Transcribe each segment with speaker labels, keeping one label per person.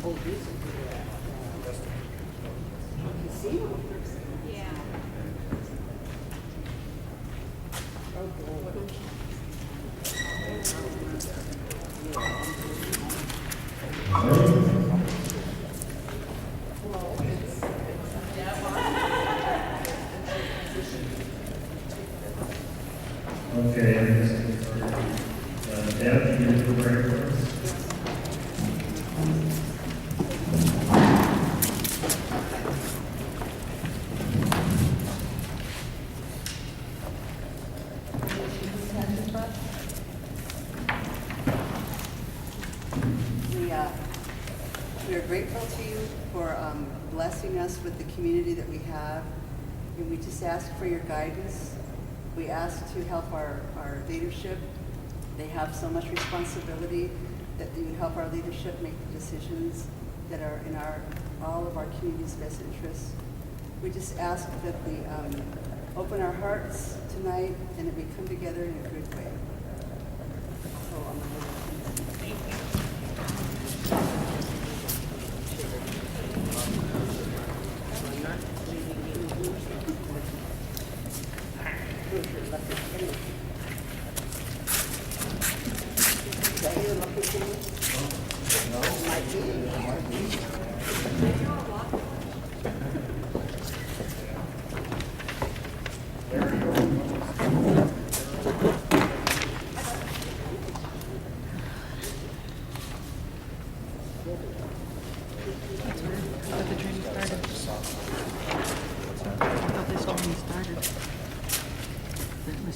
Speaker 1: Oh, these are good. Casino?
Speaker 2: Yeah.
Speaker 1: Oh, boy.
Speaker 3: Okay, Deb, can you do the prayer for us?
Speaker 4: We are grateful to you for blessing us with the community that we have, and we just ask for your guidance. We ask to help our leadership. They have so much responsibility that you would help our leadership make the decisions that are in all of our community's best interests. We just ask that we open our hearts tonight and that we come together in a good way. So,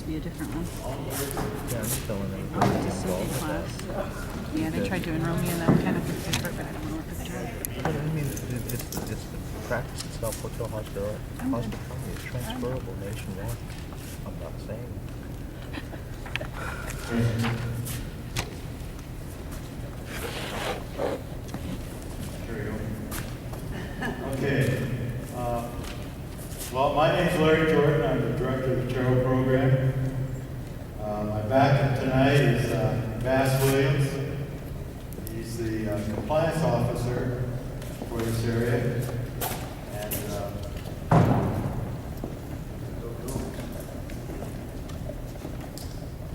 Speaker 5: Be a different one.
Speaker 6: Yeah, I'm filling in.
Speaker 5: Oh, it's a second class. Yeah, they tried to enroll me in that kind of different, but I don't know what to try.
Speaker 6: But I mean, it's the practice itself. Hotel hospitality is transferable nationwide. I'm not saying.
Speaker 7: Okay. Well, my name's Larry Jordan. I'm the director of the Terrell program. My backup tonight is Bass Williams. He's the compliance officer for this area. And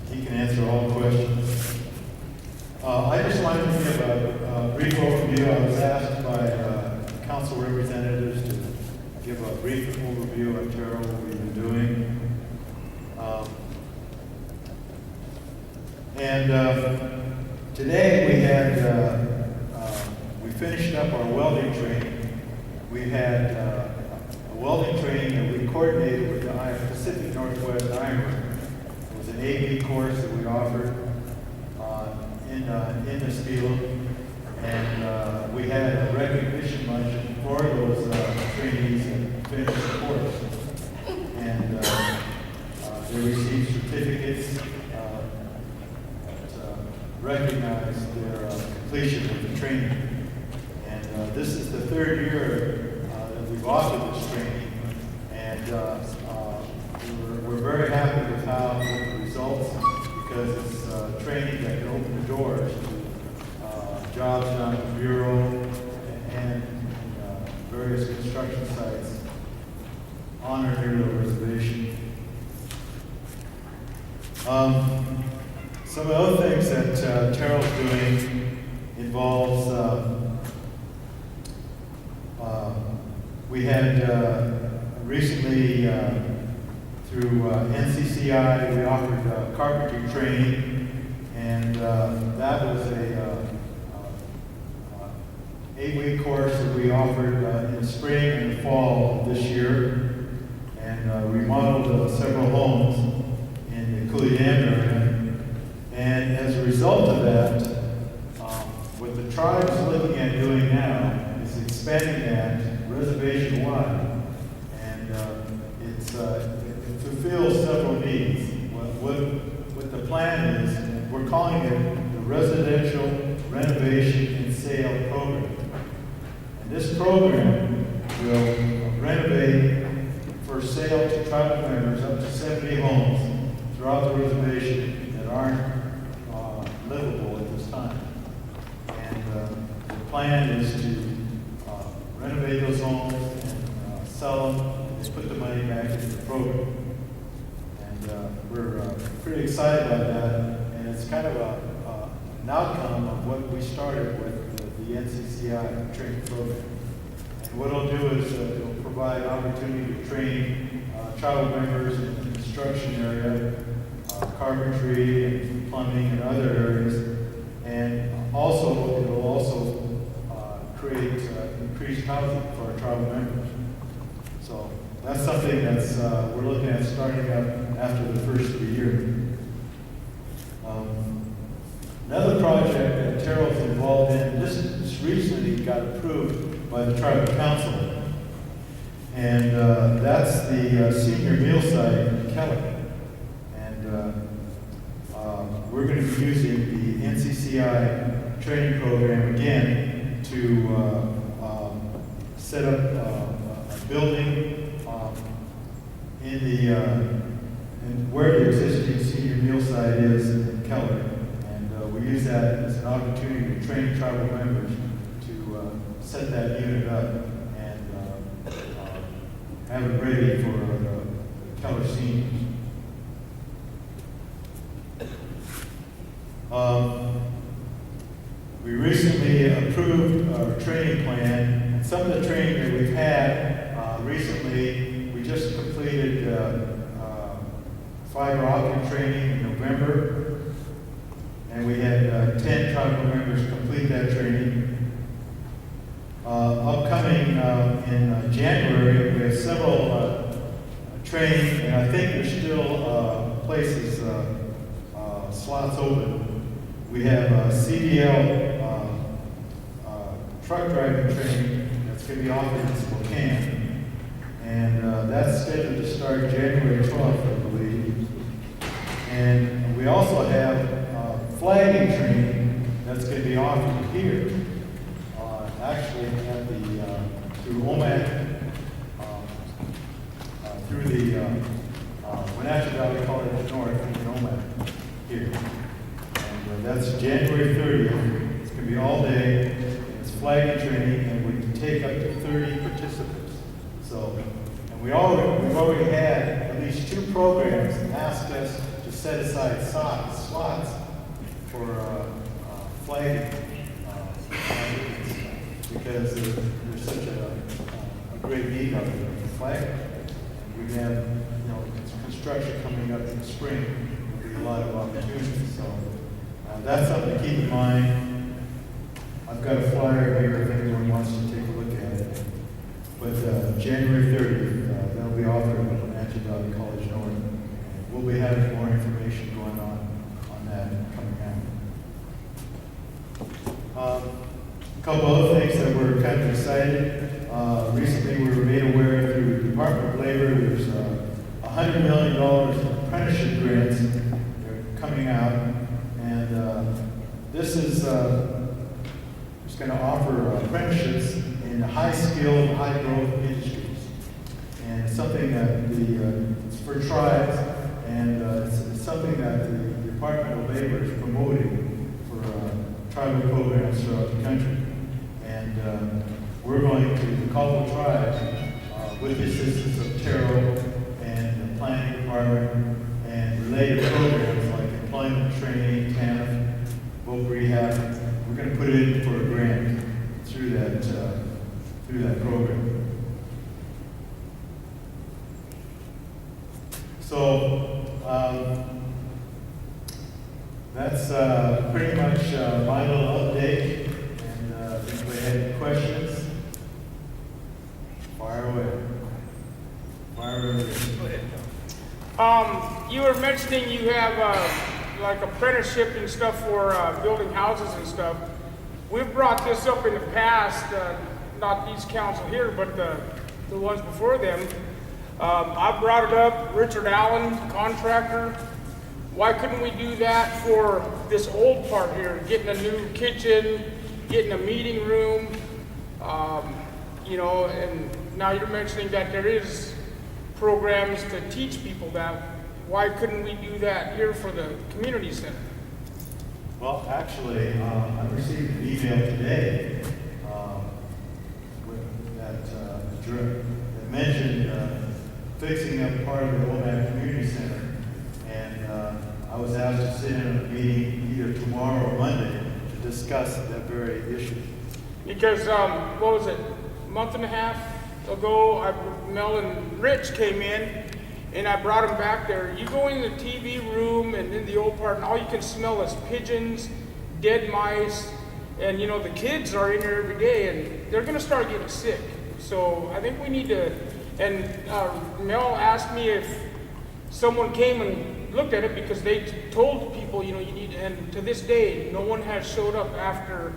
Speaker 7: he can answer all questions. I just wanted to give a brief overview. I was asked by council representatives to give a brief overview of Terrell, what we've been doing. Today we finished up our welding training. We had a welding training that we coordinated with the Pacific Northwest Ironworks. It was an 8-week course that we offered in this field, and we had a recognition luncheon for those trainees that finished the course, and they received certificates that recognize their completion of the training. And this is the third year that we've offered this training, and we're very happy with the results, because it's training that can open the doors to jobs down at the Bureau and various construction sites on or near the reservation. Some of the other things that Terrell's doing involves, we had recently through NCCI, we offered carpentry training, and that was a 8-week course that we offered in the spring and the fall of this year, and remodeled several homes in the Cooley Dam area. And as a result of that, what the tribe is looking at doing now is expanding that reservation-wide, and it fulfills several needs. What the plan is, we're calling it the Residential Renovation and Sale Program. And this program will renovate for sale to tribal members up to 70 homes throughout the reservation that aren't livable at this time. And the plan is to renovate those homes and sell them, and just put the money back into the program. And we're pretty excited about that, and it's kind of an outcome of what we started with the NCCI training program. And what it'll do is it'll provide opportunity to train tribal members in the construction area, carpentry and plumbing and other areas, and also it'll also create increased housing for our tribal members. So that's something that's we're looking at starting up after the first of the year. Another project that Terrell's involved in, this recently got approved by the tribal council, and that's the senior meal site in Kelly. And we're going to be using the NCCI training program again to set up a building in where the existing senior meal site is in Keller. And we use that as an opportunity to train tribal members to set that unit up and have it ready for the Keller seniors. We recently approved our training plan, and some of the training that we've had recently, we just completed fiber optic training in November, and we had 10 tribal members complete that training. Upcoming in January, we have several training, and I think there's still places, slots open. We have CDL truck driving training that's going to be offered in Spokane, and that's scheduled to start January 12th, I believe. And we also have flagging training that's going to be offered here, actually at the through Omak, through the Wenatchee Valley College North in Omak here. And that's January 30th. It's going to be all day. It's flagging training, and we can take up to 30 participants. So, and we've already had at least 2 programs ask us to set aside slots for flagging because there's such a great need out there for flagging. And we have, construction coming up in the spring. There'll be a lot of opportunities. So that's something to keep in mind. I've got a flyer here if anyone wants to take a look at it. But January 30th, that'll be offered at Wenatchee Valley College North. And we'll be having more information going on that coming out. A couple other things that we're kind of excited. Recently, we were made aware through the Department of Labor there's $100 million in apprenticeship grants that are coming out, and this is going to offer apprenticeships in high-skilled, high-growth industries, and it's something that it's for tribes, and it's something that the Department of Labor is promoting for tribal programs throughout the country. And we're going to the Caldwell tribes with the assistance of Terrell and the planning department and related programs like employment training, TANF, voc rehab. We're going to put it in for a grant through that program. So that's pretty much my little update. And if anybody had any questions, fire away. Fire away.
Speaker 2: You were mentioning you have like apprenticeship and stuff for building houses and stuff. We've brought this up in the past, not these council here, but the ones before them. I brought it up, Richard Allen, contractor. Why couldn't we do that for this old part here, getting a new kitchen, getting a meeting room, and now you're mentioning that there is programs to teach people that. Why couldn't we do that here for the community center?
Speaker 7: Well, actually, I received an email today that mentioned fixing up part of the Omak Community Center. And I was asked to sit in a meeting either tomorrow or Monday to discuss that very issue.
Speaker 2: Because, what was it, a month and a half ago, Mel and Rich came in, and I brought them back there. You go in the TV room and in the old part, and all you can smell is pigeons, dead mice, and you know, the kids are in there every day, and they're gonna start getting sick. So I think we need to, and Mel asked me if someone came and looked at it, because they told people, you know, you need, and to this day, no one has showed up after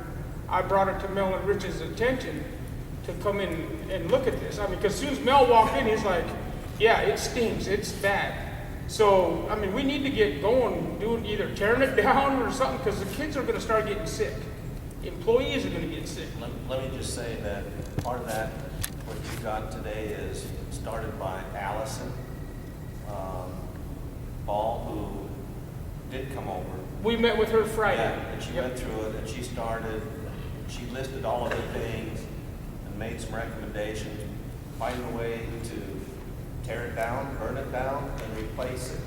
Speaker 2: I brought it to Mel and Rich's attention to come in and look at this. I mean, because as soon as Mel walked in, he's like, yeah, it stinks, it's bad. So, I mean, we need to get going, doing either tearing it down or something, because the kids are going to start getting sick. Employees are going to get sick.
Speaker 8: Let me just say that part of that, what you got today is started by Allison Ball, who did come over.
Speaker 2: We met with her Friday.
Speaker 8: Yeah, and she went through it, and she listed all of the things and made some recommendations, find a way to tear it down, burn it down, and replace it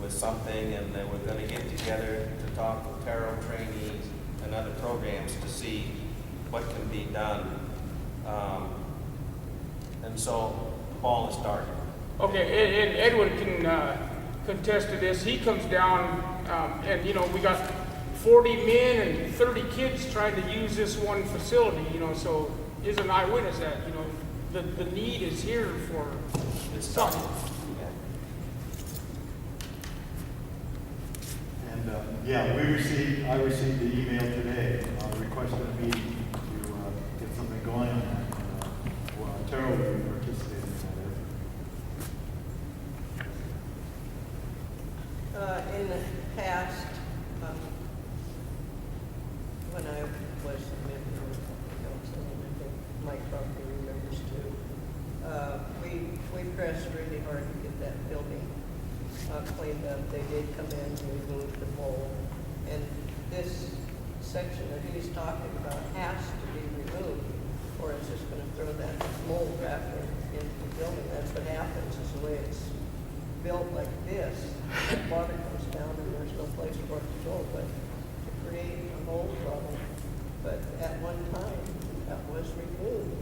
Speaker 8: with something, and then we're gonna get together to talk with tarot trainees and other programs to see what can be done. And so the ball is starting.
Speaker 2: Okay, and Edwin can contest to this. He comes down, and you know, we got 40 men and 30 kids trying to use this one facility, you know, so is an eyewitness that, you know, the need is here for something.
Speaker 7: And I received the email today requesting a meeting to get something going on that. Terrell will be participating in that.
Speaker 1: In the past, when I was a member of the council, and I think Mike probably remembers too, we pressed really hard to get that building cleaned up. They did come in and remove the mold, and this section that he's talking about has to be removed, or it's just going to throw that mold back into the building. That's what happens, is the way it's built like this. Water comes down and there's no place for it to go but to create a mold problem. But at one time, that was removed.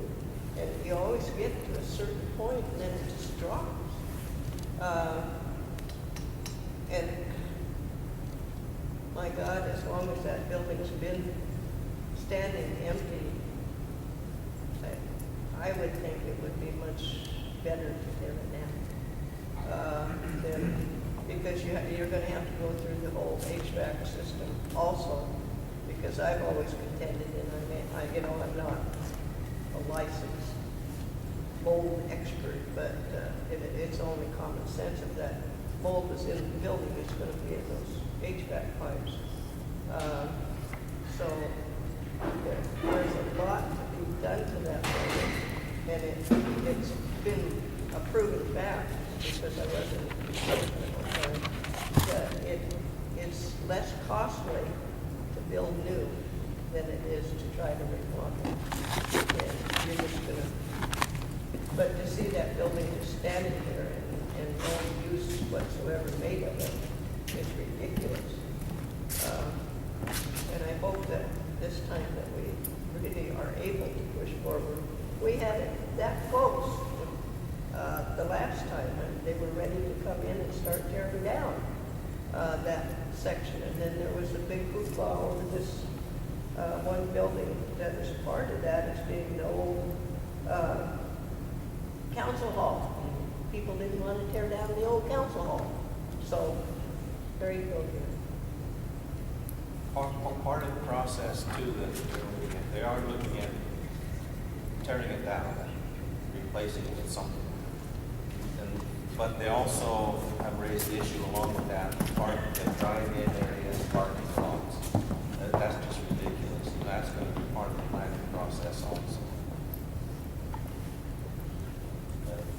Speaker 1: And you always get to a certain point and then it just drops. And my God, as long as that building's been standing empty, I would think it would be much better to tear it down. Because you're going to have to go through the whole HVAC system also, because I've always contended, and I'm not a licensed mold expert, but it's only common sense if that mold is in the building, it's going to be in those HVAC pipes. So there's a lot to be done to that building, and it's been a proven fact, because I wasn't that it's less costly to build new than it is to try to remodel. And you're just gonna, but to see that building just standing there and no use whatsoever made of it is ridiculous. And I hope that this time that we really are able to push forward. We had it that close the last time, and they were ready to come in and start tearing down that section. And then there was a big hoopla over this one building that was part of that as being the old council hall. People didn't want to tear down the old council hall. So there you go here.
Speaker 8: Part of the process too that they are looking at tearing it down, replacing it with something. But they also have raised the issue along with that, the drive-in areas, parking lots. That's just ridiculous. And that's going to be part of the planning process also.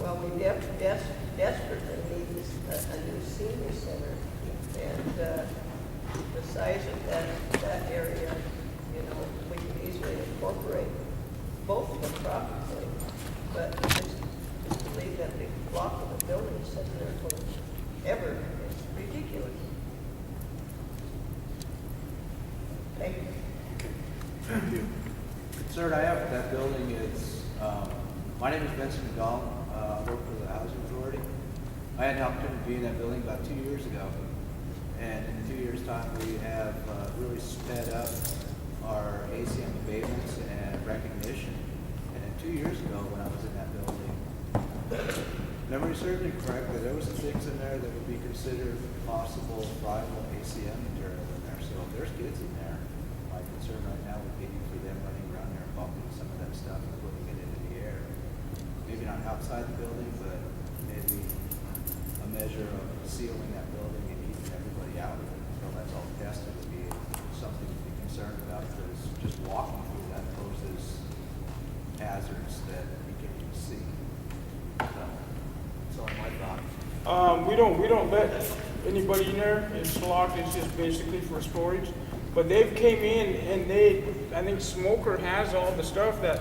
Speaker 1: Well, we desperately need a new senior center, and the size of that area, you know, we can easily incorporate both of them probably. but just to leave that big block of the building sitting there forever is ridiculous. Thank you.
Speaker 6: Thank you. Concern I have with that building is, my name is Vincent McDonald. I work for the Housing Authority. I had an opportunity to be in that building about 2 years ago. And in 2 years' time, we have really sped up our ACM abatements and recognition. And 2 years ago, when I was in that building, memory serves me correctly, there was some things in there that would be considered possible viable ACM material in there. So if there's kids in there, my concern right now would be for them running around there and bumping some of that stuff and putting it into the air. Maybe not outside the building, but maybe a measure of sealing that building and keeping everybody out of it. So that's all tested would be something to be concerned about, because just walking through that poses hazards that you can't even see. So, that's all my thought.
Speaker 2: We don't let anybody in there. It's locked. It's just basically for storage. But they've came in and I think Smoker has all the stuff that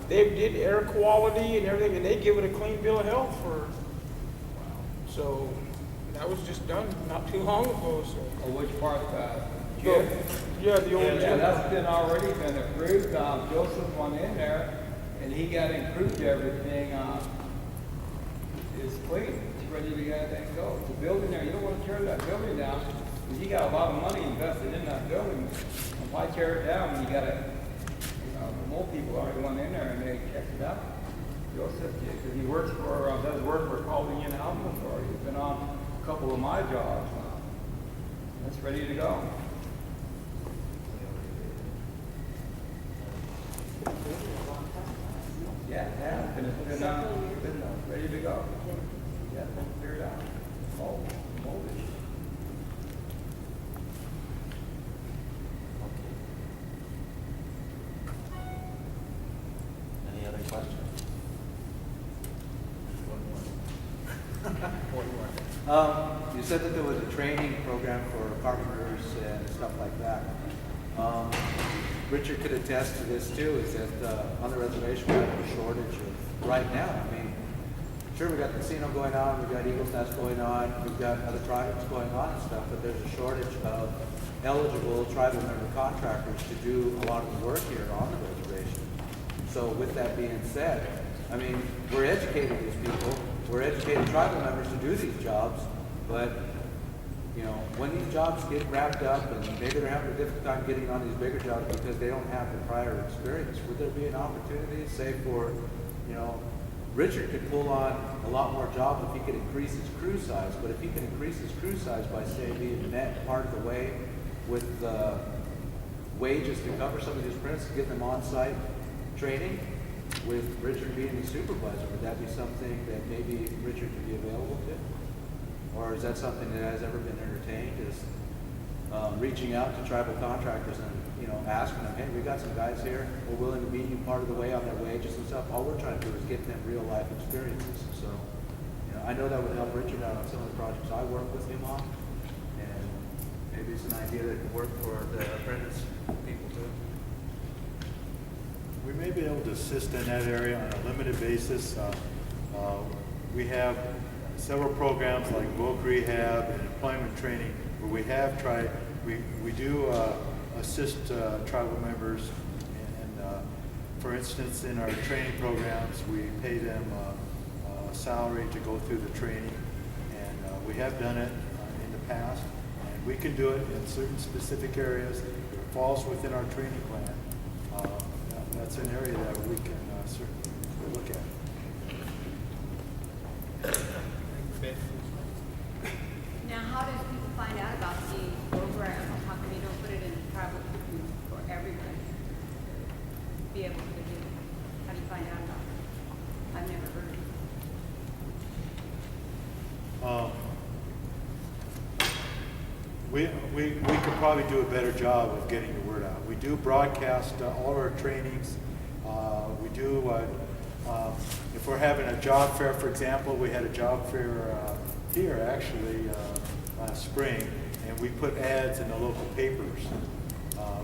Speaker 2: they did air quality and everything, and they give it a clean bill of health for. So that was just done not too long ago. So.
Speaker 9: Which part,
Speaker 2: So,
Speaker 9: Jim?
Speaker 2: yeah, the old
Speaker 9: Yeah,
Speaker 2: gym.
Speaker 9: that's been already been approved. Joseph went in there and he got improved everything. It's clean. It's ready to get everything go. The building there, you don't want to tear that building down because you got a lot of money invested in that building. And why tear it down when you got it? The more people already went in there and they checked it out. Joseph did, because he works for, does work for Calling in Housing Authority. He's been on a couple of my jobs. It's ready to go. Yeah, it's been ready to go. Yeah, it's been cleared out. Mold issue.
Speaker 8: Any other questions?
Speaker 6: You said that there was a training program for carpenters and stuff like that. Richard could attest to this too, is that on the reservation we have a shortage of, right now, I mean, sure, we got the casino going on, we've got Eagles Nest going on, we've got other tribes going on and stuff, but there's a shortage of eligible tribal member contractors to do a lot of the work here on the reservation. So with that being said, I mean, we're educating these people, we're educating tribal members to do these jobs, but you know, when these jobs get wrapped up and maybe they're having a difficult time getting on these bigger jobs because they don't have the prior experience, would there be an opportunity, say for, you know, Richard could pull on a lot more jobs if he could increase his crew size, but if he can increase his crew size by, say, being met part of the way with wages to cover some of these apprentices, get them on-site training, with Richard being the supervisor, would that be something that maybe Richard could be available to? Or is that something that has ever been entertained, is reaching out to tribal contractors and, you know, asking them, hey, we got some guys here, we're willing to meet you part of the way on their wages and stuff. All we're trying to do is get them real life experiences. So, you know, I know that would help Richard out on some of the projects I work with him on. And maybe it's an idea that could work for the apprentice people too.
Speaker 7: We may be able to assist in that area on a limited basis. We have several programs like voc rehab and employment training where we have tried, we do assist tribal members, and for instance, in our training programs, we pay them a salary to go through the training, and we have done it in the past, and we can do it in certain specific areas. It falls within our training plan. That's an area that we can certainly look at.
Speaker 10: Now, how does people find out about the program? How come you don't put it in tribal for everybody? Be able to do it? How do you find out about it? I've never heard of it.
Speaker 7: We could probably do a better job of getting the word out. We do broadcast all our trainings. We do, if we're having a job fair, for example, we had a job fair here actually last spring, and we put ads in the local papers.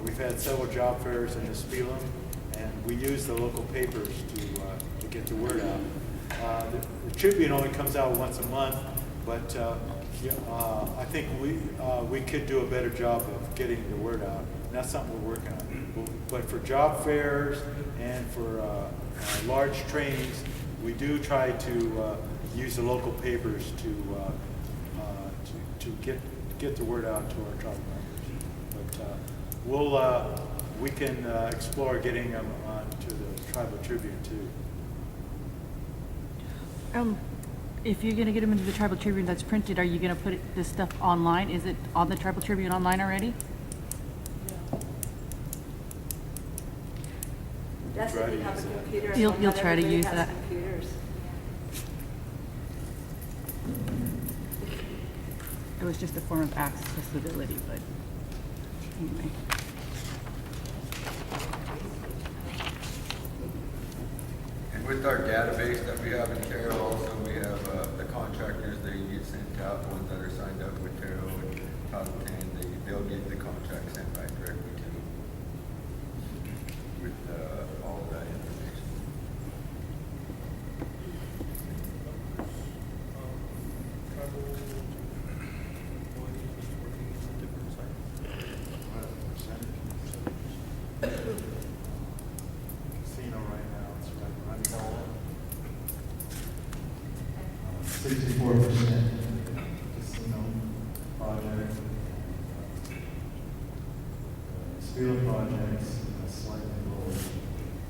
Speaker 7: We've had several job fairs in Espelum, and we use the local papers to get the word out. The Tribune only comes out once a month, but I think we could do a better job of getting the word out, and that's something we're working on. But for job fairs and for large trainings, we do try to use the local papers to get the word out to our tribal members. But we can explore getting them onto the Tribal Tribune too.
Speaker 5: If you're gonna get them into the Tribal Tribune that's printed, are you gonna put this stuff online? Is it on the Tribal Tribune online already?
Speaker 4: That's if you have a computer.
Speaker 5: You'll try to use that.
Speaker 4: Computers.
Speaker 5: It was just a form of accessibility, but anyway.
Speaker 11: And with our database that we have in Terrell, also we have the contractors, they get sent out, ones that are signed up with Terrell and Title 10, they'll get the contract sent back directly to them with all of that information.
Speaker 7: Casino right now, it's running all 64% casino project. Steel projects slightly lower.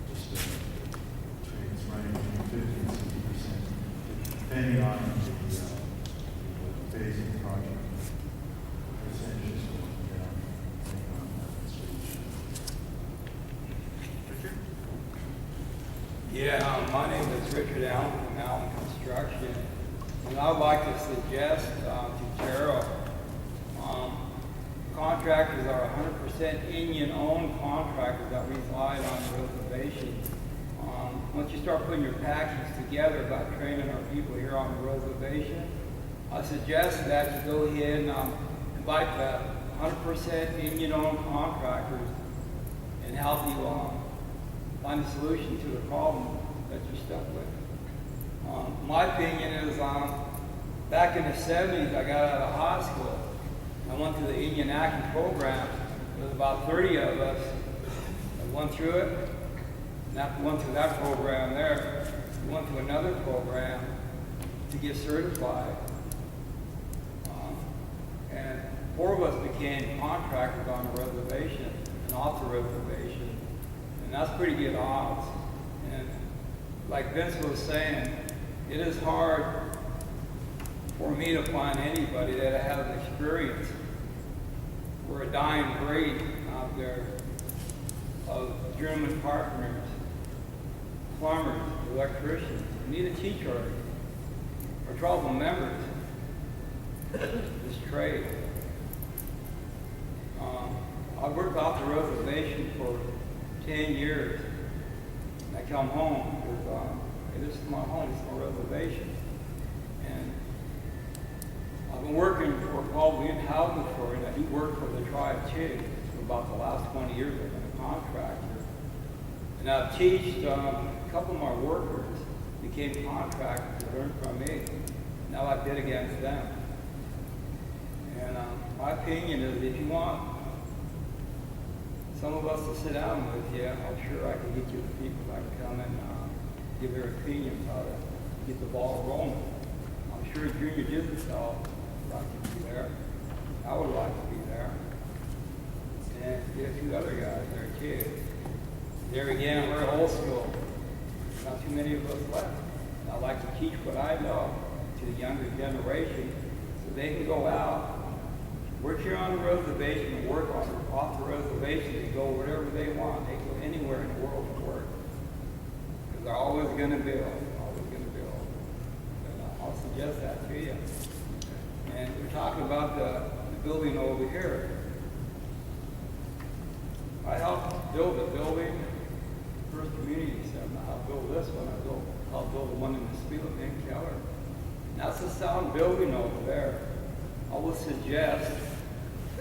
Speaker 7: Just trades running between 50 and 60%, depending on the phase of the project. Percentages will go down, depending on that stage.
Speaker 9: Yeah, my name is Richard Allen from Allen Construction, and I'd like to suggest to Terrell, contractors are 100% Indian-owned contractors that reside on the reservation. Once you start putting your package together about training our people here on the reservation, I suggest that you go ahead and invite the 100% Indian-owned contractors and help you find a solution to the problem that you're stuck with. My opinion is, back in the 70s, I got out of high school. I went through the Indian Acting Program. There was about 30 of us that went through it. And after we went through that program there, we went through another program to get certified. And 4 of us became contractors on the reservation and off the reservation. And that's pretty good odds. And like Vince was saying, it is hard for me to find anybody that has experience. We're a dying breed out there of journeyman carpenters, plumbers, electricians. We need to teach our tribal members this trade. I worked off the reservation for 10 years. I come home because this is my home, it's my reservation. And I've been working for Paul William Housing for it. I do work for the tribe too. For about the last 20 years I've been a contractor. And I've taught a couple of my workers became contractors to learn from me. Now I bid against them. And my opinion is if you want some of us to sit down with you, I'm sure I can get you the people that can come and give their opinions how to get the ball rolling. I'm sure Junior Disrict would like to be there. I would like to be there. And get a few other guys there too. There again, we're old school. Not too many of us left. And I like to teach what I know to the younger generation so they can go out, work here on the reservation and work off the reservation and go wherever they want. They can go anywhere in the world to work. Because they're always going to build, always going to build. And I'll suggest that to you. And we're talking about the building over here. I helped build a building, First Community Center. I helped build this one. I helped build the one in the Spiel in Keller. And that's a sound building over there. I would suggest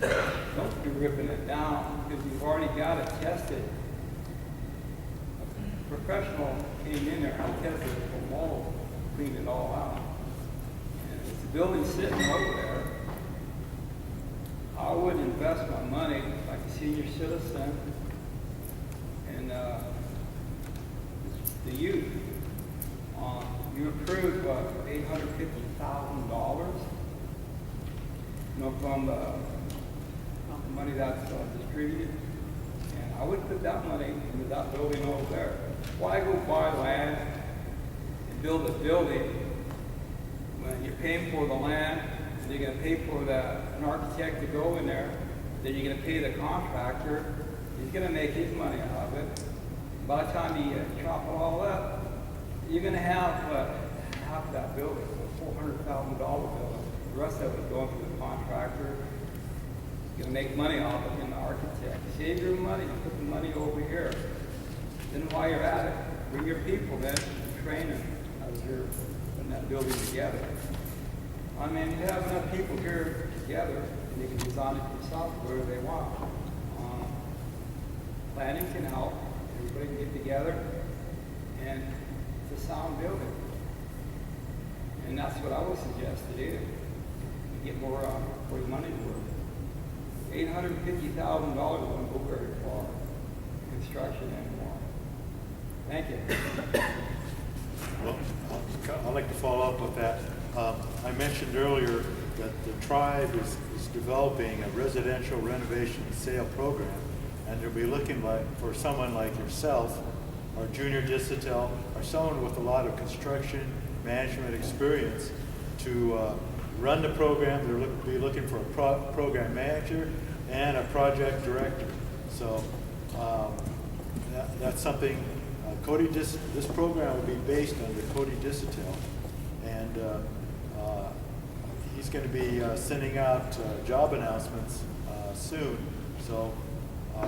Speaker 9: don't be ripping it down because you've already got it tested. professional came in there, I tested it for mold, cleaned it all out. And it's a building sitting over there. I would invest my money like a senior citizen and the youth. You approved what, $850,000? You know, from the money that's distributed. And I would put that money into that building over there. Why go buy land and build a building when you're paying for the land, and you're gonna pay for an architect to go in there, then you're gonna pay the contractor, he's gonna make his money out of it. By the time you chop it all up, you're gonna have half that building, a $400,000 building. The rest of it going to the contractor. You're gonna make money off it in the architect. Save your money, put the money over here. Then while you're at it, bring your people then and train them as you're putting that building together. I mean, you have enough people here together, and they can design it themselves wherever they want. Planning can help. Everybody can get together, and it's a sound building. And that's what I would suggest to do. Get more for your money's worth. $850,000 won't go very far in construction anymore. Thank you.
Speaker 7: Well, I'd like to follow up with that. I mentioned earlier that the tribe is developing a residential renovation and sale program, and they'll be looking for someone like yourself, or Junior Disrict, or someone with a lot of construction management experience to run the program. They'll be looking for a program manager and a project director. So that's something. This program will be based under Cody Disrict, and he's going to be sending out job announcements soon. So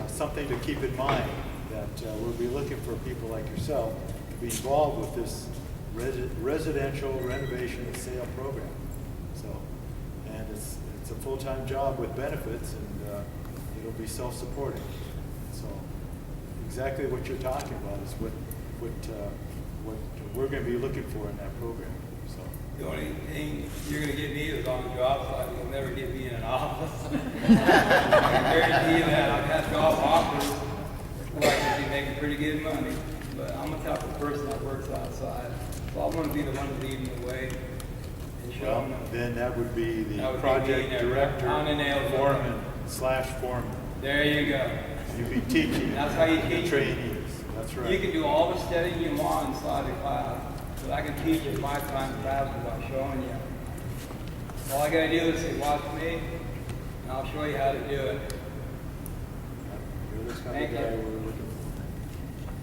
Speaker 7: something to keep in mind, that we'll be looking for people like yourself to be involved with this residential renovation and sale program. So, and it's a full-time job with benefits, and it'll be self-supporting. So exactly what you're talking about is what we're going to be looking for in that program. So
Speaker 9: The only thing you're going to get me is on the job site. You'll never get me in an office. I guarantee you that. I've had job offers where I could be making pretty good money, but I'm the type of person that works outside. So I'm going to be the one leading the way and show them.
Speaker 7: Then that would be the
Speaker 9: That would be
Speaker 7: project
Speaker 9: me there,
Speaker 7: director,
Speaker 9: on the nail.
Speaker 7: foreman/foreman.
Speaker 9: There you go.
Speaker 7: You'd be teaching.
Speaker 9: That's how you
Speaker 7: the
Speaker 9: teach.
Speaker 7: trainees. That's right.
Speaker 9: You can do all the studying you want inside the class, but I can teach at my time in class without showing you. All I gotta do is say, watch me, and I'll show you how to do it.
Speaker 7: You're this kind
Speaker 9: Thank
Speaker 7: of guy
Speaker 9: you.
Speaker 7: we're looking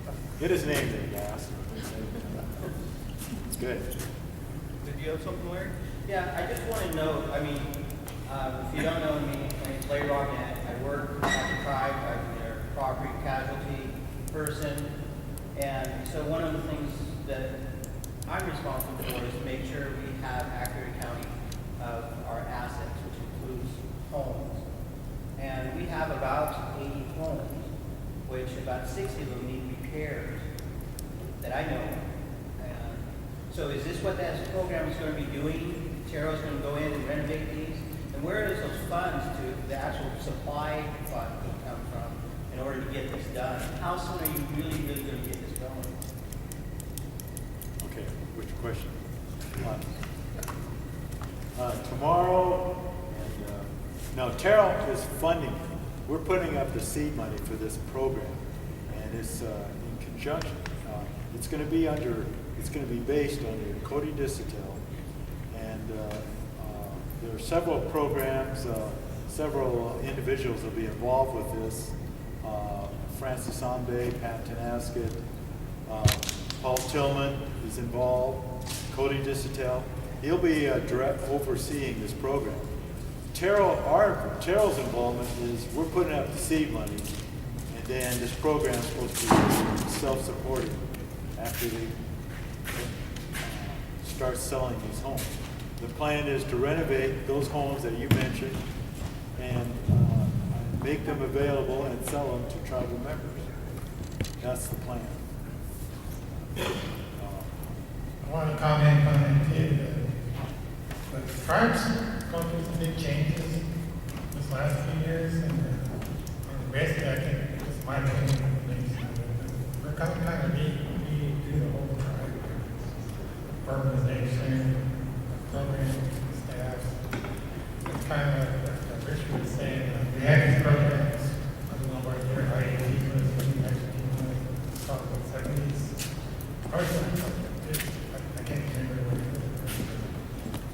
Speaker 7: for. Get his name there, guys. It's good.
Speaker 12: Did you have something, Larry? Yeah, I just want to know, I mean, if you don't know me, my name's Larry Rognett. I work at the tribe. I'm their property casualty person. And so one of the things that I'm responsible for is to make sure we have accurate accounting of our assets, which includes homes. And we have about 80 homes, which about 60 of them need repairs that I know of. And so is this what that program is going to be doing? Tero's going to go in and renovate these? And where does those funds to the actual supply fund come from in order to get this done? How soon are you really going to get this going?
Speaker 7: Okay, which question? Tomorrow, and no, Terrell is funding. We're putting up the seed money for this program, and it's in conjunction. It's going to be based under Cody Disrict, and there are several programs. Several individuals will be involved with this. Francis Ambe, Pat Tanasket, Paul Tillman is involved, Cody Disrict. He'll be overseeing this program. Terrell's involvement is we're putting up the seed money, and then this program is supposed to be self-supporting after they start selling these homes. The plan is to renovate those homes that you mentioned and make them available and sell them to tribal members. That's the plan.
Speaker 13: want to comment on it too. But the tribe's gone through some big changes this last few years, and basically, I think, just my opinion, we're kind of redo the whole tribe. Urbanization, program, staff. It's kind of like Richard was saying, we had these programs, I don't know what year, IAT was, probably the 70s. I can't remember what it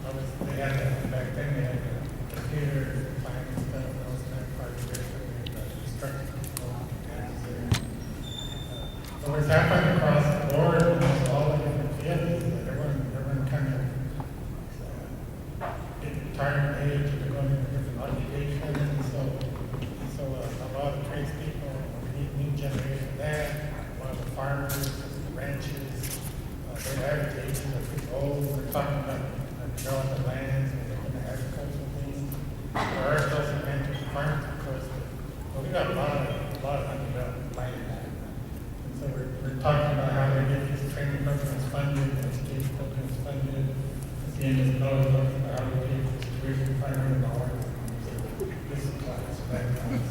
Speaker 13: was. They had that back then, they had computers, planning stuff, those kind of parts of it, instructing people. So what's happened across the board, almost all the different fields, is that everyone kind of getting retirement age, and they're going into different occupations, and so a lot of tradespeople, we need new generation of that, a lot of the farmers, the ranchers, their average ages are pretty old. We're talking about developing lands and looking at agricultural things. There are still some renters and farmers, of course, but we got a lot of undeveloped land. And so we're talking about how they get these training programs funded, education programs funded. At the end of the note, talking about how we pay for this tuition, $500. This is class, that class.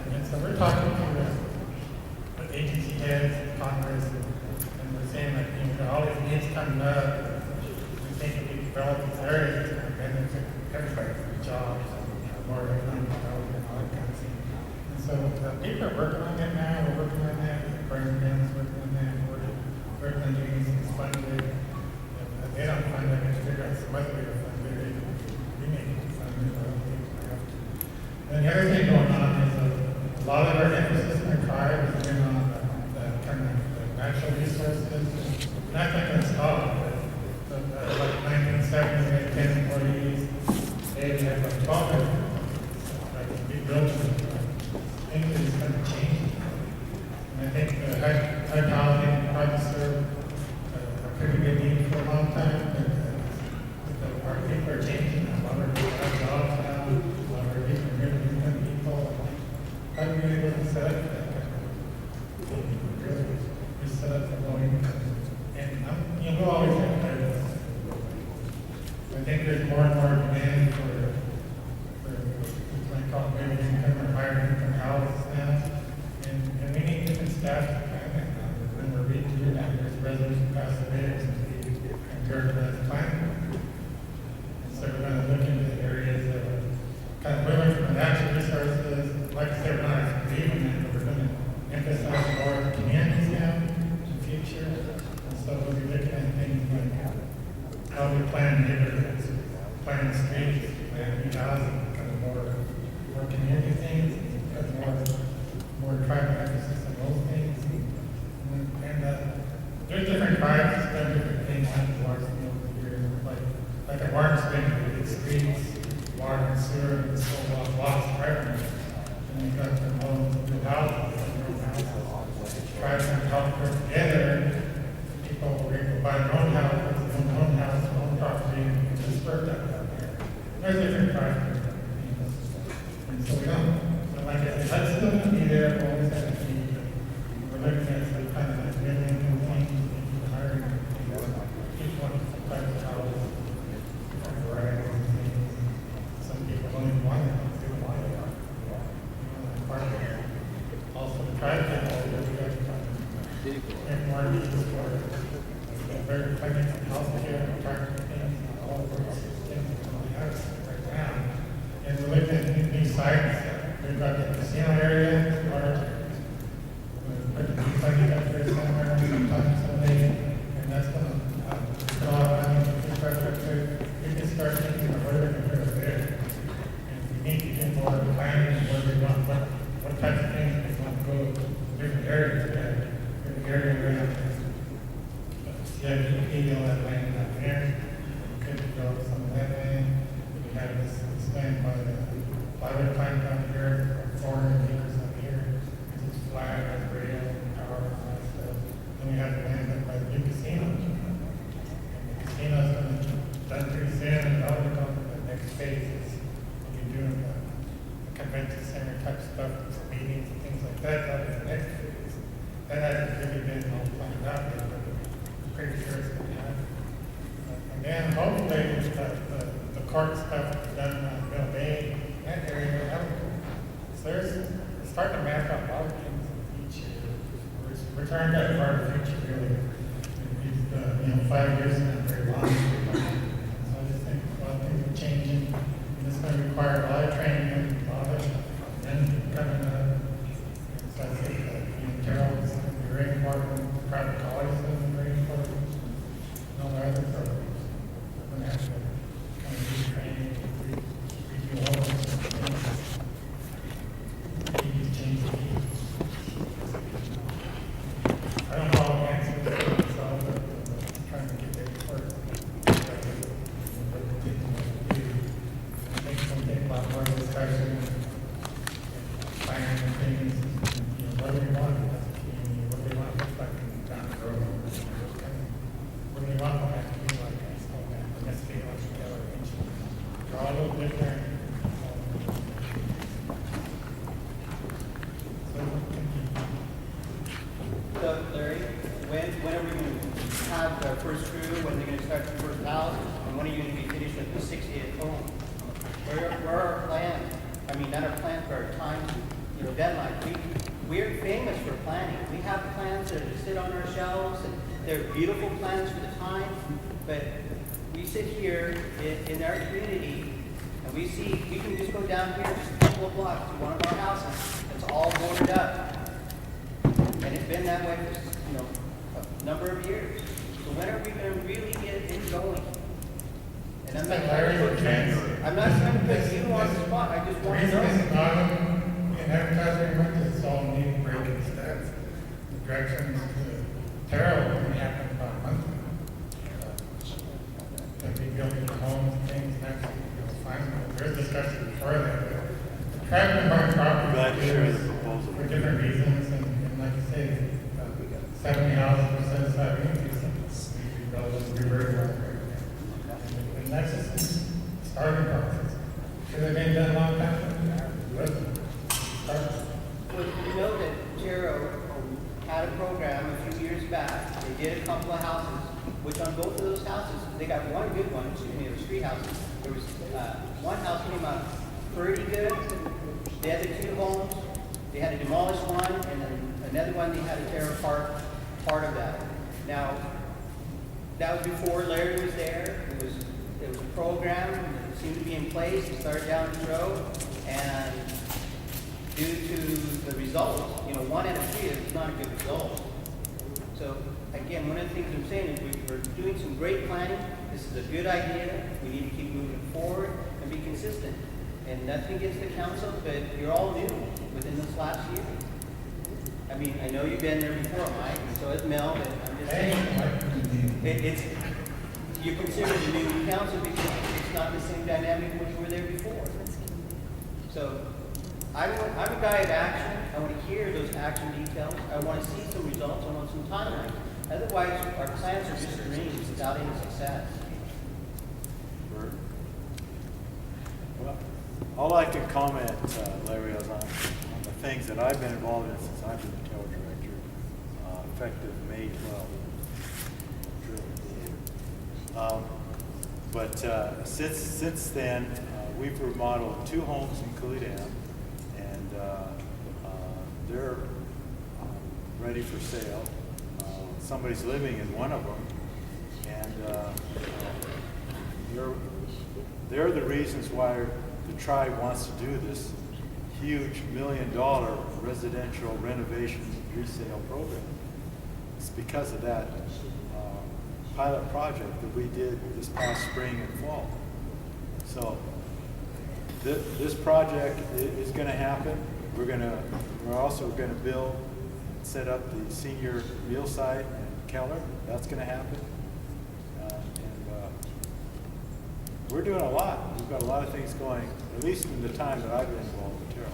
Speaker 13: And so we're talking to agency heads, Congress, and we're saying like, all these needs coming up, we think if we develop these areas, it's going to benefit everybody for jobs, more economic development, and all that kind of thing. And so people are working on that now, we're working on that, the president's working on that, we're working on doing things funded. They don't fund it, they figure out some other way to fund it, we may need to fund it, I don't think we have to. And the other thing going on is a lot of our emphasis in our tribe has been on the kind of the natural resources. That's not going to stop. Like 1970s, we had 10 employees. Today we have like 12 employees. Like big buildings. Things is going to change. And I think the high housing probably served a pretty good need for a long time. But our people are changing. A lot of people have jobs now. A lot of our people are really income people. How do we really get set up for that kind of thing? Really, we set up for low income. And we'll always have that. I think there's more and more demand for what I call middle income or higher income houses now. And we need different staff to plan that now. When we're redoing that, there's resolution passed today, compared to that plan. And so we're going to look into the areas that are kind of moving from the natural resources. Like I said, we're not leaving that, but we're going to emphasize more of the communities now in the future. So we'll be looking at things like how we plan neighborhoods, plan streets, plan new housing, kind of more community things, put more tribal emphasis on those things. And there's different tribes that spend different things on the Warston over the years. Like at Warston, we did streets, water and sewer, and so lots of revenue. And we got them all new houses, tribes and help work together. People were able to buy their own house, their own property, and just work that out there. There's different tribes. And so we don't, so like I said, that's still going to be there, we'll always have to be, we're looking at some kind of like building new things, and hiring people want some type of house, different varieties of things. Some people don't even want it, they don't want it. Also, the tribe people, we got and more needs for very pregnant healthcare, retirement things, and all of those things that we have right now. And we're looking at new sites. We've got the casino area, we're putting the funding up there somewhere, sometime someday, and that's going to draw money to infrastructure. We can start thinking of where we can put it there. And we need to get more planning and where we want, what types of things we want to go to different areas there. Area around CIPP, all that land out there. We could develop some of that land. We have this land by the library plant down here, 400 acres up here. It's flat, has rail, power, and all that stuff. Then we have the land up by the new casino. And the casino's going to done pretty soon, and all we're going to the next phase is we'll be doing the convention center type stuff, some meetings and things like that. That'll be the next phase. That hasn't really been all planned out yet, but I'm pretty sure it's going to approach it really. You know, 5 years is not very long. So I just think a lot of things are changing, and it's going to require a lot of training and a lot of men coming up. So I think that, you know, Carol is going to be very important, private college is going to be very important, and all the other programs. We're going to have to kind of retrain, review all of those things. These change the needs. I don't know all the answers, so I'm trying to get there first. Make some think about more discussion, planning and things, you know, what do we want as a community, what do we want to look like down the road? What do we want to have to be like, let's be like together, they're all a little different.
Speaker 12: So, Larry, when are we going to have our first crew, when are they going to start the first house, and when are you going to be finished with the 60th home? Where are our plans? I mean, not our plans, but our time, you know, deadline. We're famous for planning. We have plans that sit on our shelves, and they're beautiful plans for the time, but we sit here in our community, and we can just go down here just a couple of blocks to one of our houses. It's all boarded up. And it's been that way for, you know, a number of years. So when are we going to really get it going? And I'm not trying to put you on the spot. I just want to know.
Speaker 13: The reason it's not in advertising much is it's all new breaking stats. The directions to Terrell only happened about a month ago. They'll be building the homes and things next week. It's fine. There's discussion before that. The traffic mark property for different reasons, and like you say, 70 houses were set aside. We can do some rebuild and revert. And that's just a starting process. Should have been done a long time ago.
Speaker 12: Well, you know that Taro had a program a few years back. They did a couple of houses, which on both of those houses, they got one good one, it was 3 houses. There was one house came out pretty good. The other 2 homes, they had to demolish one, and then another one they had to tear apart part of that. Now, that was before Larry was there. It was a program that seemed to be in place. It started down the road, and due to the results, you know, 1 out of 3 is not a good result. So again, one of the things I'm saying is we're doing some great planning. This is a good idea. We need to keep moving forward and be consistent. And nothing against the council, but you're all new within this last year. I mean, I know you've been there before, Mike, and so has Mel, but I'm just saying, you're considered a new council because it's not the same dynamic when you were there before. So, I'm a guy of action. I want to hear those action details. I want to see some results. I want some timelines. Otherwise, our plans are just dreams without any success.
Speaker 14: Well, all I can comment, Larry, is on the things that I've been involved in since I've been the tower director, effective May 12th. But since then, we've remodeled 2 homes in Coolidam, and they're ready for sale. Somebody's living in one of them, and they're the reasons why the tribe wants to do this huge $1 million residential renovation resale program. It's because of that pilot project that we did this past spring and fall. So this project is going to happen. We're also going to build and set up the senior meal site in Keller. That's going to happen. We're doing a lot. We've got a lot of things going, at least in the time that I've been involved with Terrell,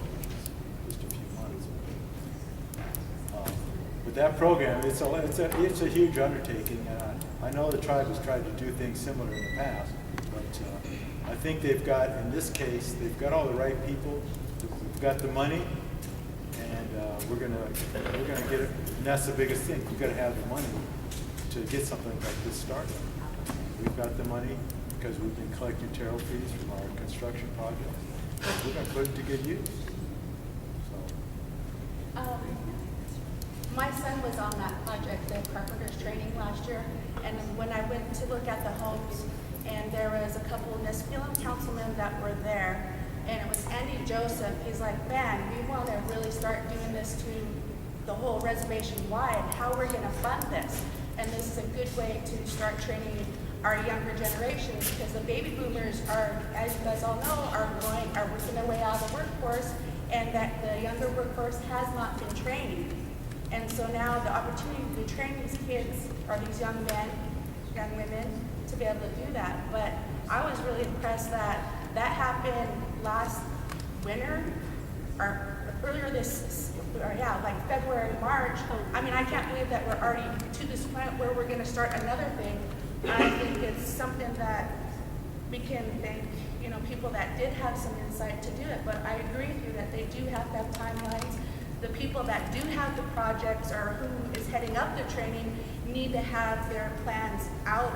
Speaker 14: which is just a few months. But that program, it's a huge undertaking. I know the tribe has tried to do things similar in the past, but I think they've got, in this case, they've got all the right people. We've got the money, and we're gonna get it. And that's the biggest thing. We've got to have the money to get something like this started. We've got the money because we've been collecting Terrell fees from our construction projects. We're going to put it to good use. So.
Speaker 15: My son was on that project, the carpenter's training last year, and when I went to look at the homes, and there was a couple of Nispelum councilmen that were there, and it was Andy Joseph. He's like, man, we want to really start doing this to the whole reservation wide. How are we going to fund this? And this is a good way to start training our younger generations, because the baby boomers are, as you guys all know, are working their way out of the workforce, and that the younger workforce has not been trained. And so now the opportunity to train these kids, or these young men, young women, to be able to do that. But I was really impressed that that happened last winter, or earlier this, like February, March. I mean, I can't believe that we're already to this point where we're gonna start another thing. I think it's something that we can thank, people that did have some insight to do it. But I agree with you that they do have to have timelines. The people that do have the projects or who is heading up the training need to have their plans out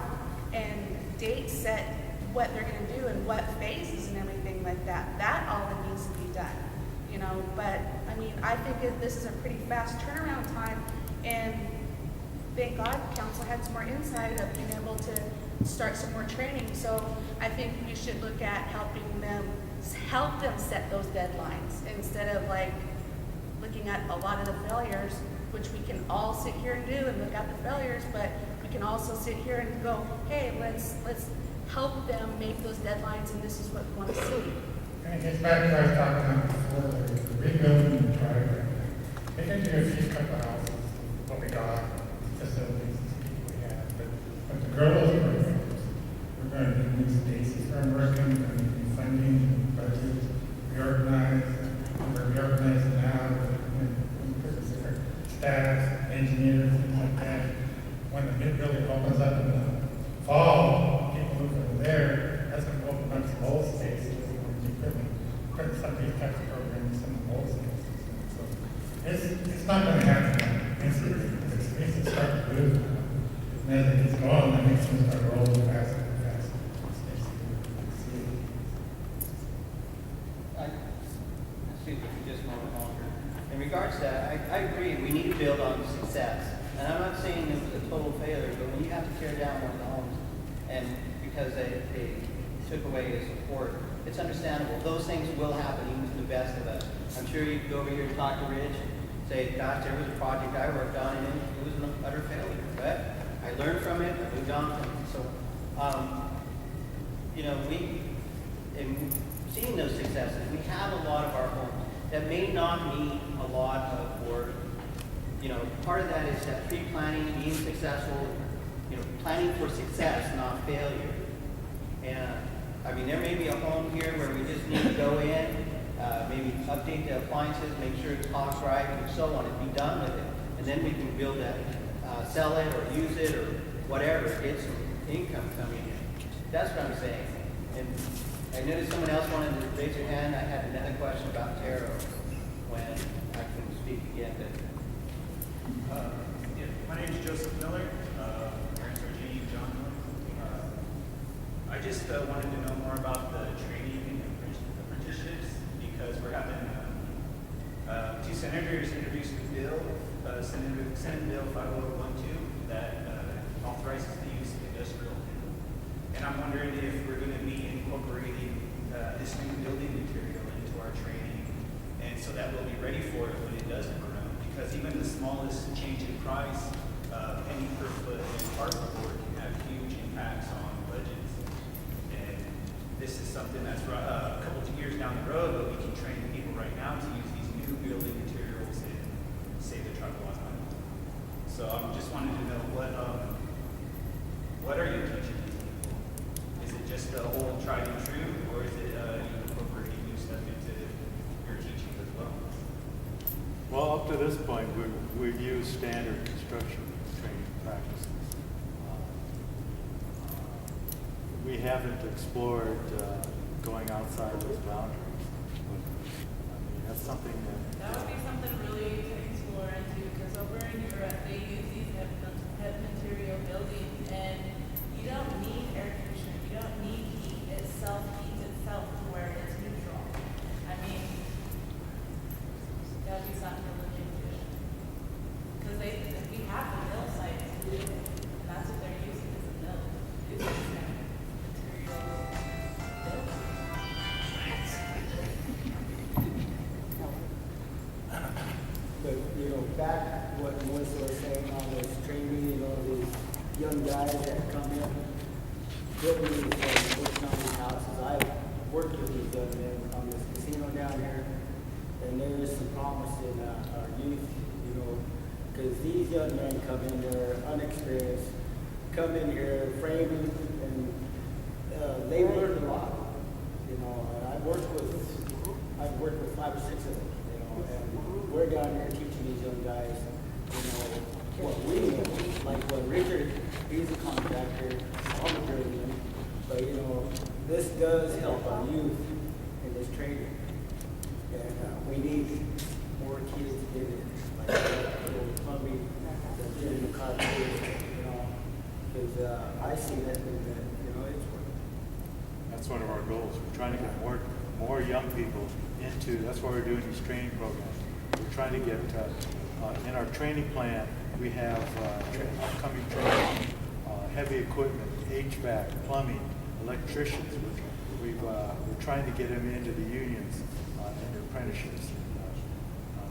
Speaker 15: and dates set, what they're gonna do and what phases and everything like that. That all needs to be done, But I mean, I think this is a pretty fast turnaround time, and thank God council had some more insight of being able to start some more training. So I think we should look at help them set those deadlines instead of like looking at a lot of the failures, which we can all sit here and do and look at the failures, but we can also sit here and go, hey, let's help them make those deadlines, and this is what we want to see.
Speaker 13: And it gets back to what I was talking about before, the rebuilding the driveway. They can do a few couple of houses, what we got, facilities, we have, but the girls are we're going to do these spaces, we're working, we're going to do funding, budgets, reorganize, we're reorganizing now, staff, engineers, things like that. When the new building opens up in the fall, people move over there, that's going to open up some old spaces. Put some of these types of programs, some of the old spaces. So it's not going to happen. It's start to move. And as it gets going, that makes things start rolling faster and faster.
Speaker 12: Excuse me for just a moment longer. In regards to that, I agree, we need to build on success. And I'm not saying it was a total failure, but when you have to tear down one of the homes, and because they took away the support, it's understandable. Those things will happen even to the best of us. I'm sure you could go over here and talk to Rich, say, gosh, there was a project I worked on and it was an utter failure. But I learned from it, I moved on from it. So, in seeing those successes, we have a lot of our homes that may not need a lot of work. Part of that is that pre-planning, being successful, planning for success, not failure. And I mean, there may be a home here where we just need to go in, maybe update the appliances, make sure it's cost right, and so on, and be done with it. And then we can build that, sell it or use it or whatever, get some income coming in. That's what I'm saying. And I noticed someone else wanted to raise their hand. I had another question about tarot when I can speak again.
Speaker 16: My name is Joseph Miller. Parents are Jeannie and John Miller. I just wanted to know more about the training and apprenticeships because we're having two senators introduce the bill, Senate Bill 5012, that authorizes the use of industrial timber. And I'm wondering if we're going to be incorporating this new building material into our training, and so that we'll be ready for it when it does come around. Because even the smallest change in price, penny per foot in cardboard, can have huge impacts on budgets. And this is something that's a couple of years down the road, but we can train people right now to use these new building materials and save the tribal lot money. So I just wanted to know what are you teaching these people? Is it just the whole tried and true, or is it you incorporating new stuff into your teaching as well?
Speaker 14: Well, up to this point, we've used standard construction training practices. We haven't explored going outside those boundaries. But, I mean, that's something
Speaker 17: That would be something really to explore into, because over in Europe, they use these heavy material buildings, and you don't need air conditioning, you don't need heat. It self-heats itself to where it's neutral. I mean, that would be something to look into. Because
Speaker 18: young guys that come in, building these, working on these houses. I've worked with these young men on this casino down here, and there is some promise in our youth, you know, because these young men come in, they're unexperienced, come in here framing, and they learned a lot, you know. And I've worked with 5 or 6 of them, you know, and we're down here teaching these young guys, you know, what we know. Like what Richard, he's a contractor, I'm a journeyman, but you know, this does help our youth in this training. And we need more kids in it, like plumbing, the carpentry, you know, because I see that, you know, it's working.
Speaker 14: That's one of our goals. We're trying to get more young people into, that's why we're doing these training programs. We're trying to get, in our training plan, we have upcoming training, heavy equipment, HVAC, plumbing, electricians. We're trying to get them into the unions and apprenticeships.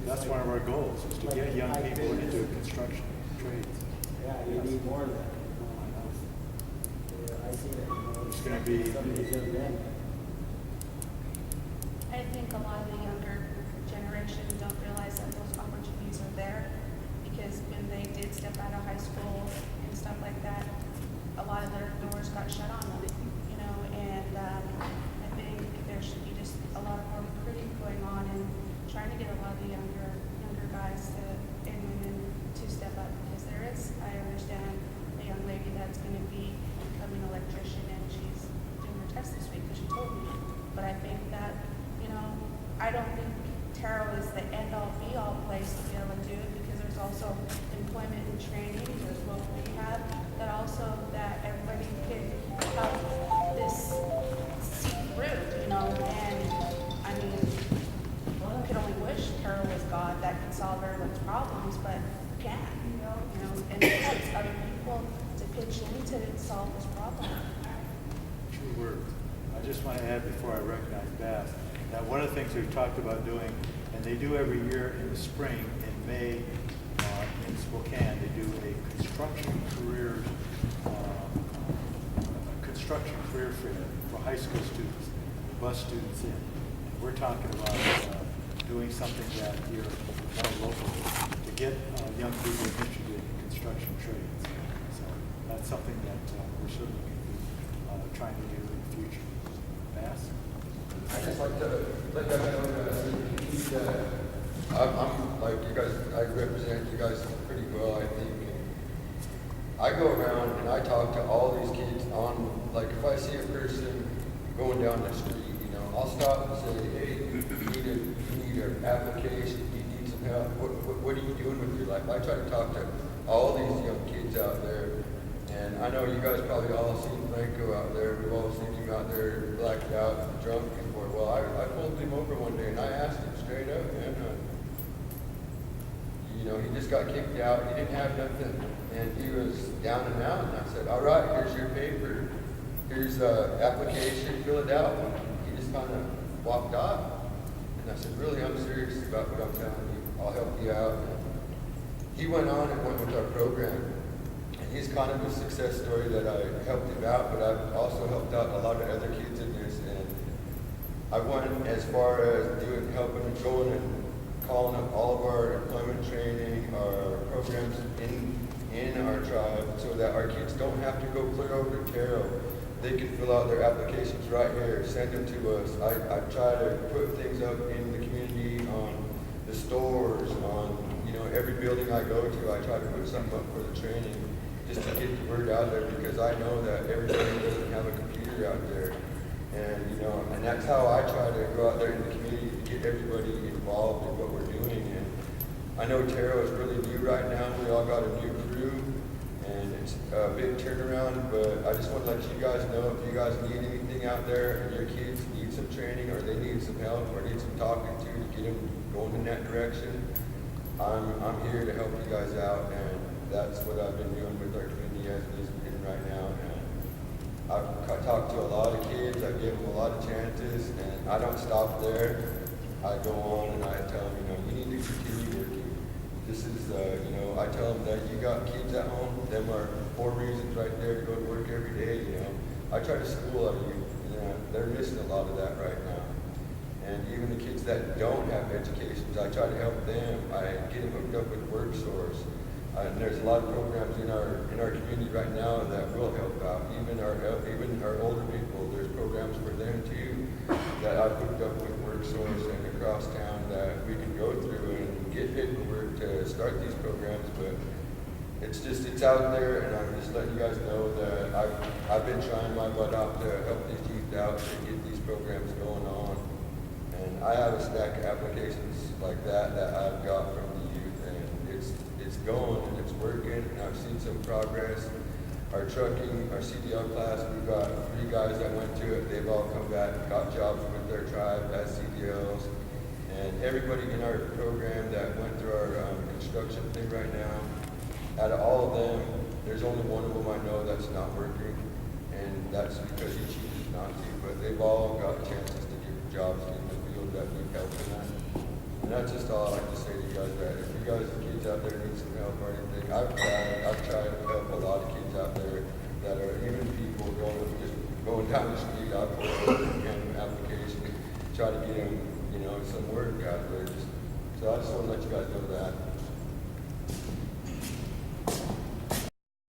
Speaker 14: That's one of our goals, is to get young people into construction trades.
Speaker 18: Yeah, you need more of that. I see that.
Speaker 14: It's going to be.
Speaker 18: Some of these young men.
Speaker 15: I think a lot of the younger generation don't realize that those opportunities are there, because when they did step out of high school and stuff like that, a lot of their doors got shut on them, you know, and I think there should be just a lot more recruiting going on and trying to get a lot of the younger guys and women to step up, because there is, I understand, a young lady that's going to be becoming an electrician, and she's doing her test this week, because she told me. But I think that, you know, I don't think Terrell is the end-all, be-all place to be able to do it, because there's also employment and training, there's what we have, that also that everybody can have this see through, you know. And I mean, one could only wish Terrell was God that could solve everyone's problems, but can't, you know, and it takes other people to pitch in to solve this problem.
Speaker 14: True word. I just want to add before I recognize Bass, that one of the things we've talked about doing, and they do every year in the spring, in May, in Spokane, they do a construction career fair for high school students, bus students in. And we're talking about doing something that here more local to get young people interested in construction trades. So that's something that we're certainly going to be trying to do in the future. Bass?
Speaker 11: I just like to let you guys know that I'm like you guys, I represent you guys pretty well, I think. I go around and I talk to all these kids on, like if I see a person going down the street, you know, I'll stop and say, hey, you need an application, you need some help, what are you doing with your life? I try to talk to all these young kids out there. And I know you guys probably all seen Franco out there. We've all seen him out there blacked out, drunk before. Well, I pulled him over one day and I asked him straight up, man, you know, he just got kicked out. He didn't have nothing, and he was down and out. And I said, all right, here's your paper. Here's the application, fill it out. And he just kind of walked off. And I said, really, I'm serious about what I'm telling you. I'll help you out. And he went on and went with our program. He's kind of a success story that I helped him out, but I've also helped out a lot of other kids in this. And I went as far as helping and going and calling up all of our employment training, our programs in our tribe, so that our kids don't have to go clear over to Terrell. They can fill out their applications right here, send them to us. I try to put things up in the community, on the stores, on every building I go to. I try to put something up for the training, just to get the word out there, because I know that everybody doesn't have a computer out there. And that's how I try to go out there in the community to get everybody involved in what we're doing. And I know Terrell is really new right now. We all got a new crew, and it's a big turnaround, but I just want to let you guys know, if you guys need anything out there and your kids need some training, or they need some help, or need some talking to get them going in that direction, I'm here to help you guys out. And that's what I've been doing with our community as it is right now. And I've talked to a lot of kids, I give them a lot of chances, and I don't stop there. I go on and I tell them, you need to continue working. This is, I tell them that you got kids at home, them are 4 reasons right there to go to work every day, you know. I try to school our youth, you know, they're missing a lot of that right now. And even the kids that don't have educations, I try to help them. I get them hooked up with work source. And there's a lot of programs in our community right now that will help out. Even our older people, there's programs for them too that I've hooked up with work source and across town that we can go through and get paperwork to start these programs. But it's out there, and I'm just letting you guys know that I've been trying my butt off to help these youth out and get these programs going on. And I have a stack of applications like that I've got from the youth, and it's going and it's working, and I've seen some progress. Our trucking, our CDL class, we've got 3 guys that went to it. They've all come back and got jobs with their tribe as CDLs. And everybody in our program that went through our construction thing right now, out of all of them, there's only one of them I know that's not working, and that's because he chooses not to. But they've all got chances to get jobs in the field that need help in that. And that's just all I'd like to say to you guys, that if you guys, kids out there need some help or anything, I've tried to help a lot of kids out there that are even people going down the street. I've put an application, try to get them, you know, some work out there. So I just want to let you guys know that.